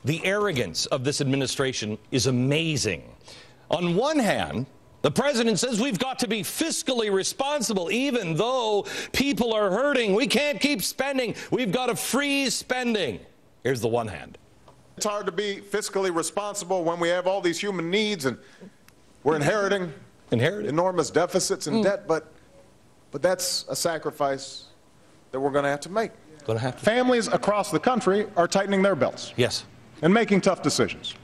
The arrogance of this administration is amazing. On one hand, the president says we've got to be fiscally responsible, even though people are hurting. We can't keep spending. We've got to freeze spending. Here's the one hand. It's hard to be fiscally responsible when we have all these human needs and we're inheriting enormous deficits and debt, but that's a sacrifice that we're going to have to make. Families across the country are tightening their belts. Yes. And making tough decisions.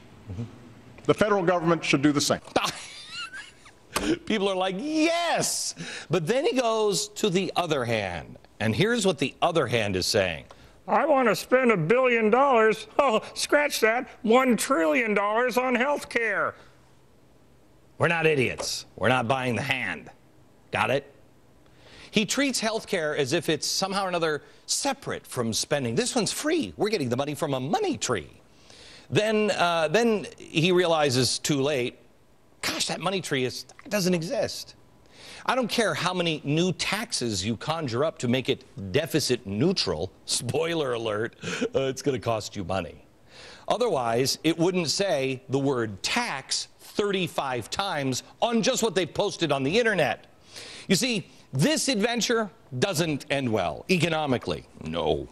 The federal government should do the same. People are like, yes! But then he goes to the other hand. And here's what the other hand is saying. I want to spend $1 billion. Oh, scratch that. $1 trillion on health care. We're not idiots. We're not buying the hand. Got it? He treats health care as if it's somehow or another separate from spending. This one's free. We're getting the money from a money tree. Then he realizes too late, gosh, that money tree doesn't exist. I don't care how many new taxes you conjure up to make it deficit neutral. Spoiler alert, it's going to cost you money. Otherwise, it wouldn't say the word tax 35 times on just what they've posted on the internet. You see, this adventure doesn't end well economically. No.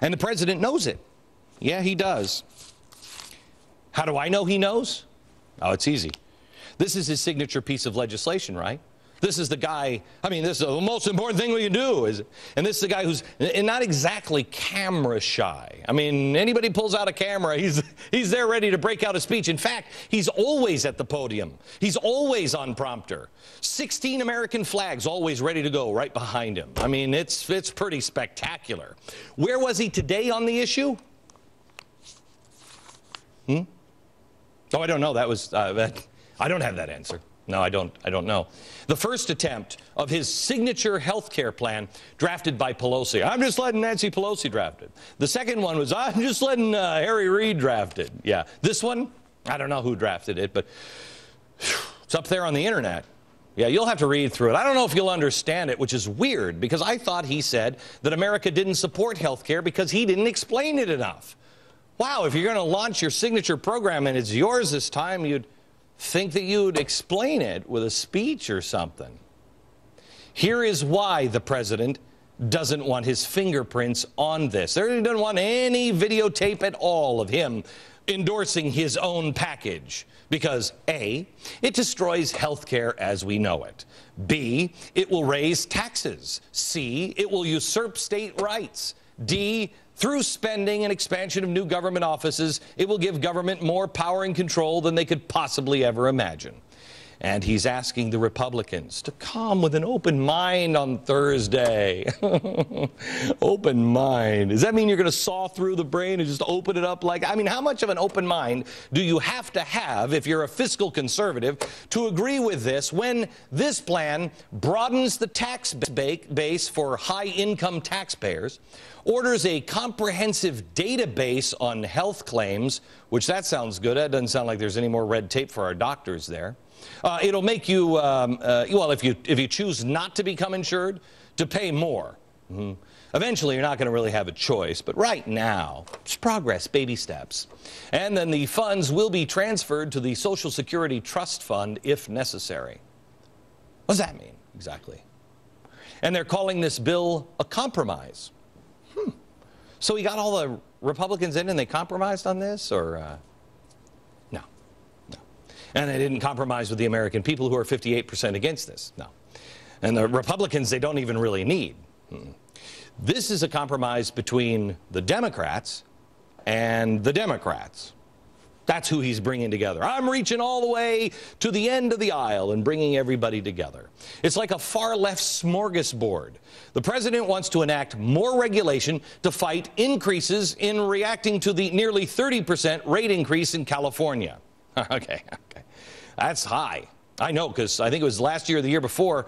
And the president knows it. Yeah, he does. How do I know he knows? Oh, it's easy. This is his signature piece of legislation, right? This is the guy, I mean, this is the most important thing we can do. And this is the guy who's not exactly camera shy. I mean, anybody pulls out a camera, he's there ready to break out a speech. In fact, he's always at the podium. He's always on prompter. 16 American flags always ready to go right behind him. I mean, it's pretty spectacular. Where was he today on the issue? Oh, I don't know. That was, I don't have that answer. No, I don't know. The first attempt of his signature health care plan drafted by Pelosi. I'm just letting Nancy Pelosi draft it. The second one was, I'm just letting Harry Reid draft it. Yeah. This one, I don't know who drafted it, but it's up there on the internet. Yeah, you'll have to read through it. I don't know if you'll understand it, which is weird, because I thought he said that America didn't support health care because he didn't explain it enough. Wow, if you're going to launch your signature program and it's yours this time, you'd think that you'd explain it with a speech or something. Here is why the president doesn't want his fingerprints on this. He doesn't want any videotape at all of him endorsing his own package. Because A, it destroys health care as we know it. B, it will raise taxes. C, it will usurp state rights. D, through spending and expansion of new government offices, it will give government more power and control than they could possibly ever imagine. And he's asking the Republicans to come with an open mind on Thursday. Open mind. Does that mean you're going to saw through the brain and just open it up like, I mean, how much of an open mind do you have to have if you're a fiscal conservative to agree with this when this plan broadens the tax base for high-income taxpayers, orders a comprehensive database on health claims, which that sounds good. That doesn't sound like there's any more red tape for our doctors there. It'll make you, well, if you choose not to become insured, to pay more. Eventually, you're not going to really have a choice, but right now, it's progress, baby steps. And then the funds will be transferred to the Social Security Trust Fund if necessary. What does that mean, exactly? And they're calling this bill a compromise. So we got all the Republicans in and they compromised on this, or no. And they didn't compromise with the American people who are 58% against this, no. And the Republicans they don't even really need. This is a compromise between the Democrats and the Democrats. That's who he's bringing together. I'm reaching all the way to the end of the aisle and bringing everybody together. It's like a far-left smorgasbord. The president wants to enact more regulation to fight increases in reacting to the nearly 30% rate increase in California. Okay. That's high. I know, because I think it was last year or the year before,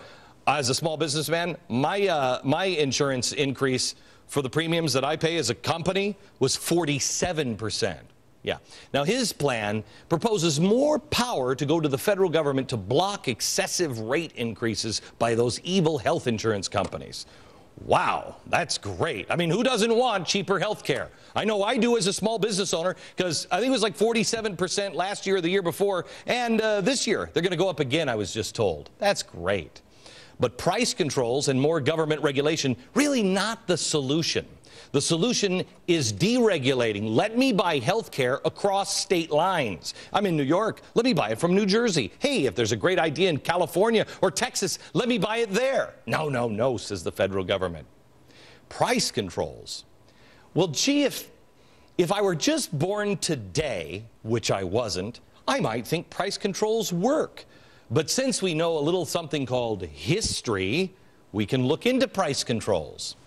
as a small businessman, my insurance increase for the premiums that I pay as a company was 47%. Yeah. Now, his plan proposes more power to go to the federal government to block excessive rate increases by those evil health insurance companies. Wow, that's great. I mean, who doesn't want cheaper health care? I know I do as a small business owner, because I think it was like 47% last year or the year before, and this year they're going to go up again, I was just told. That's great. But price controls and more government regulation, really not the solution. The solution is deregulating. Let me buy health care across state lines. I'm in New York. Let me buy it from New Jersey. Hey, if there's a great idea in California or Texas, let me buy it there. No, no, no, says the federal government. Price controls. Well, gee, if I were just born today, which I wasn't, I might think price controls work. But since we know a little something called history, we can look into price controls.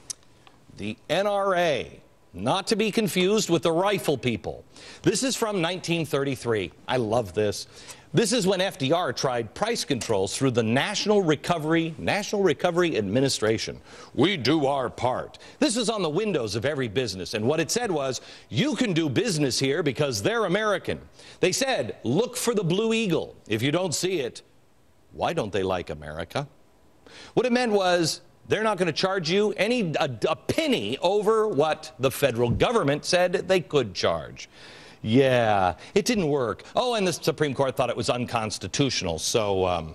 The NRA, not to be confused with the rifle people. This is from 1933. I love this. This is when FDR tried price controls through the National Recovery Administration. We do our part. This is on the windows of every business, and what it said was, you can do business here because they're American. They said, look for the Blue Eagle. If you don't see it, why don't they like America? What it meant was, they're not going to charge you a penny over what the federal government said they could charge. Yeah, it didn't work. Oh, and the Supreme Court thought it was unconstitutional, so...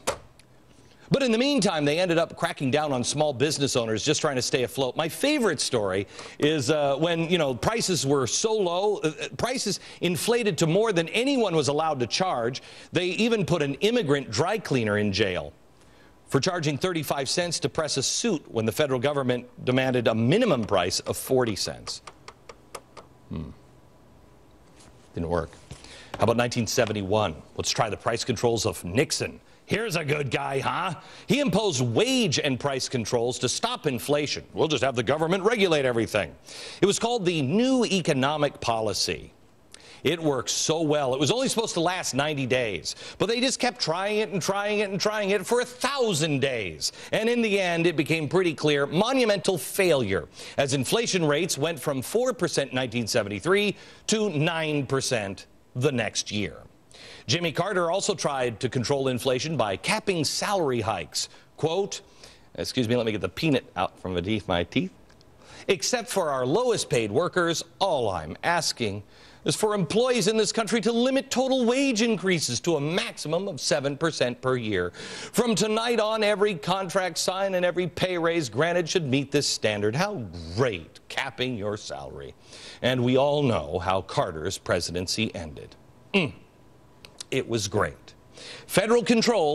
But in the meantime, they ended up cracking down on small business owners just trying to stay afloat. My favorite story is when, prices were so low, prices inflated to more than anyone was allowed to charge. They even put an immigrant dry cleaner in jail for charging 35 cents to press a suit when the federal government demanded a minimum price of 40 cents. Didn't work. How about 1971? Let's try the price controls of Nixon. Here's a good guy, huh? He imposed wage and price controls to stop inflation. We'll just have the government regulate everything. It was called the New Economic Policy. It worked so well. It was only supposed to last 90 days, but they just kept trying it and trying it and trying it for 1,000 days. And in the end, it became pretty clear, monumental failure, as inflation rates went from 4% in 1973 to 9% the next year. Jimmy Carter also tried to control inflation by capping salary hikes. Quote, excuse me, let me get the peanut out from beneath my teeth. Except for our lowest paid workers, all I'm asking is for employees in this country to limit total wage increases to a maximum of 7% per year. From tonight on, every contract signed and every pay raise granted should meet this standard. How great, capping your salary. And we all know how Carter's presidency ended. It was great. Federal control